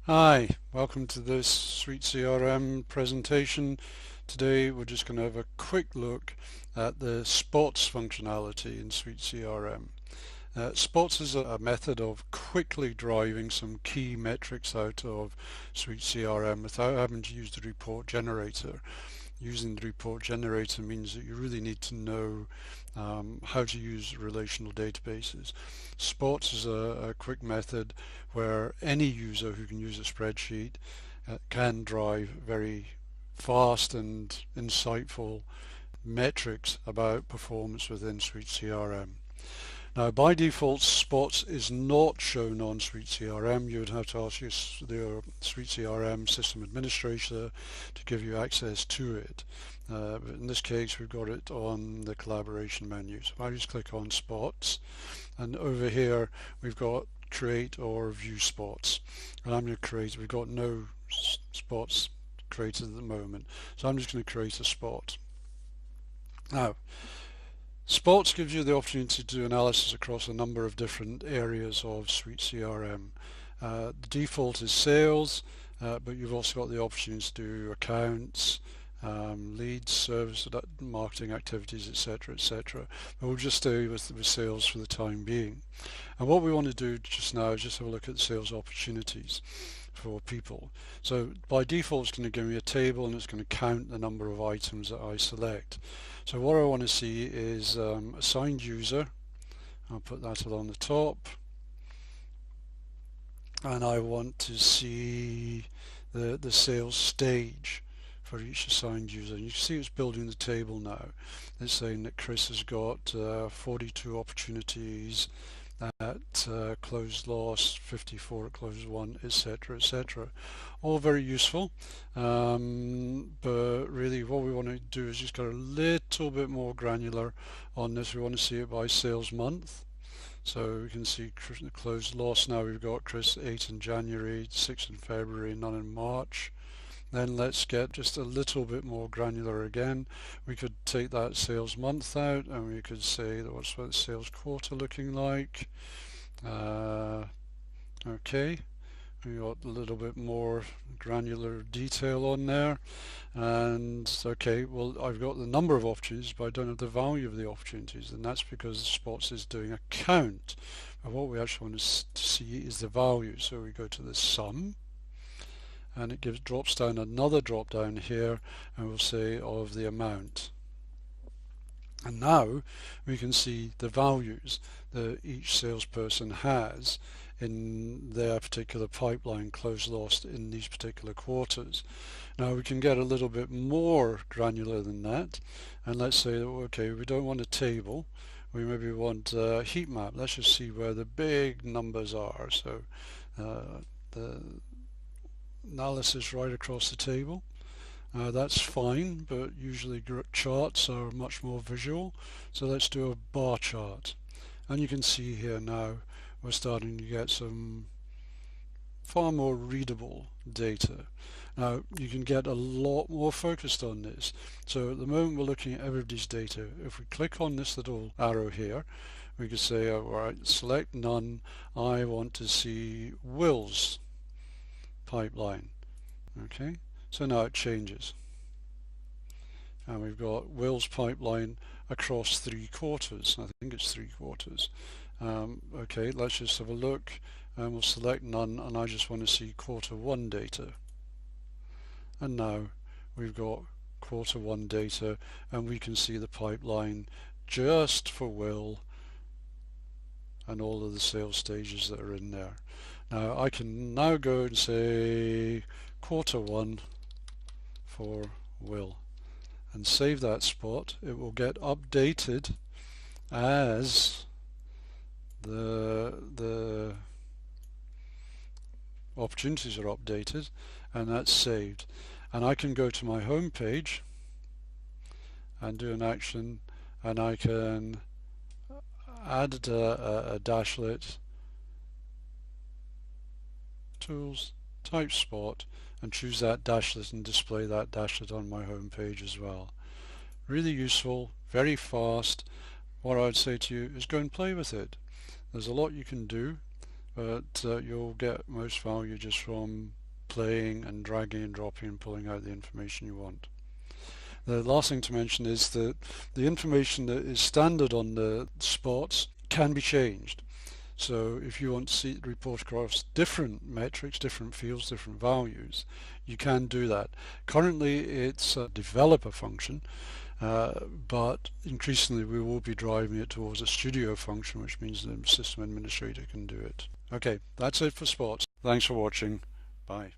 Hi, welcome to this SuiteCRM presentation. Today we're just going to have a quick look at the spots functionality in SuiteCRM. Spots is a method of quickly driving some key metrics out of SuiteCRM without having to use the report generator. Using the report generator means that you really need to know how to use relational databases. Spots is a quick method where any user who can use a spreadsheet can drive very fast and insightful metrics about performance within SuiteCRM. Now, by default, Spots is not shown on SuiteCRM. You would have to ask your SuiteCRM system administrator to give you access to it. But in this case, we've got it on the collaboration menu. So I just click on Spots, and over here we've got Create or View Spots. And I'm going to create, we've got no spots created at the moment, so I'm just going to create a spot. Now, Spots gives you the opportunity to do analysis across a number of different areas of SuiteCRM. The default is sales, but you've also got the opportunity to do accounts, leads, service, marketing activities, etc., etc. But we'll just stay with sales for the time being. And what we want to do just now is just have a look at sales opportunities for people. So by default it's going to give me a table and it's going to count the number of items that I select. So what I want to see is assigned user. I'll put that along the top, and I want to see the sales stage for each assigned user. And you can see it's building the table now. It's saying that Chris has got 42 opportunities at closed loss, 54 at closed won, etc., etc. All very useful, but really what we want to do is just get a little bit more granular on this. We want to see it by sales month. So we can see closed loss now. We've got Chris 8 in January, 6 in February, none in March. Then let's get just a little bit more granular again. We could take that sales month out and we could say what's the sales quarter looking like. Okay, we got a little bit more granular detail on there. And okay, well, I've got the number of opportunities, but I don't have the value of the opportunities, and that's because Spots is doing a count. But what we actually want to see is the value. So we go to the sum, and it drops down another drop down here, and we'll say of the amount. And now we can see the values that each salesperson has in their particular pipeline closed lost in these particular quarters. Now we can get a little bit more granular than that, and let's say that, okay, we don't want a table, we maybe want a heat map. Let's just see where the big numbers are. So the analysis right across the table. That's fine, but usually charts are much more visual. So let's do a bar chart. And you can see here now we're starting to get some far more readable data. Now you can get a lot more focused on this. So at the moment we're looking at everybody's data. If we click on this little arrow here, we could say, all right, select none. I want to see Will's pipeline. Okay, so now it changes. And we've got Will's pipeline across 3 quarters. I think it's 3 quarters. Okay, let's just have a look, and we'll select none, and I just want to see Q1 data. And now we've got Q1 data, and we can see the pipeline just for Will and all of the sales stages that are in there. Now I can now go and say Q1 for Will and save that spot. It will get updated as the opportunities are updated, and that's saved. And I can go to my home page and do an action, and I can add a dashlet, tools, type spot, and choose that dashlet and display that dashlet on my home page as well. Really useful, very fast. What I would say to you is go and play with it. There's a lot you can do, but you'll get most value just from playing and dragging and dropping and pulling out the information you want. The last thing to mention is that the information that is standard on the spots can be changed. So if you want to see the report across different metrics, different fields, different values, you can do that. Currently it's a developer function, but increasingly we will be driving it towards a studio function, which means the system administrator can do it. Okay, that's it for spots. Thanks for watching. Bye.